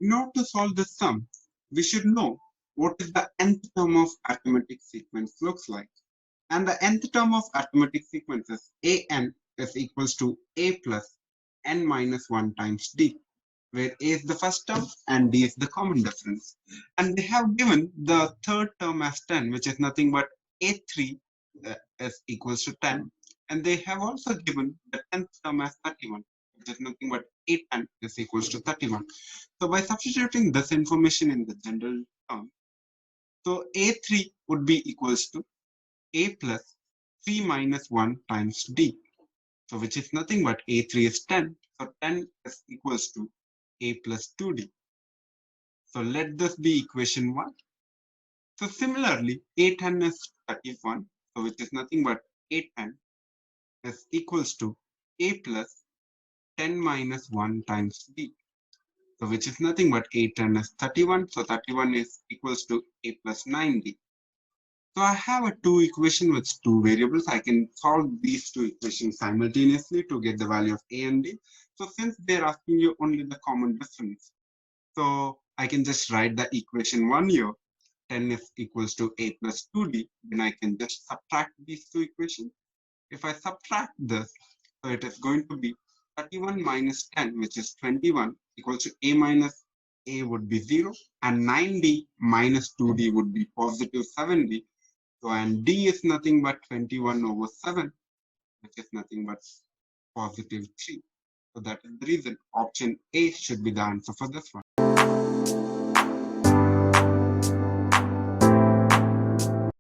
In order to solve this sum, we should know what is the nth term of arithmetic sequence looks like. And the nth term of arithmetic sequence is an is equals to a plus n minus 1 times d, where a is the first term and d is the common difference. And they have given the third term as 10, which is nothing but a3 is equals to 10. And they have also given the 10th term as 31, which is nothing but a10 is equals to 31. So by substituting this information in the general term, so a3 would be equals to a plus 3 minus 1 times d. So which is nothing but a3 is 10. So 10 is equals to a plus 2d. So let this be equation 1. So similarly, a10 is 31. So which is nothing but a10 is equals to a plus 10 minus 1 times d. So which is nothing but a10 is 31. So 31 is equals to a plus 9d. So I have a two equation with two variables. I can solve these two equations simultaneously to get the value of a and d. So since they're asking you only the common difference, so I can just write the equation 1 here. 10 is equals to a plus 2d. Then I can just subtract these two equations. If I subtract this, so it is going to be 31 minus 10, which is 21, equals to a minus a would be 0, and 9d minus 2d would be positive 7d. So, and d is nothing but 21 over 7, which is nothing but positive 3. So that is the reason option A should be the answer for this one.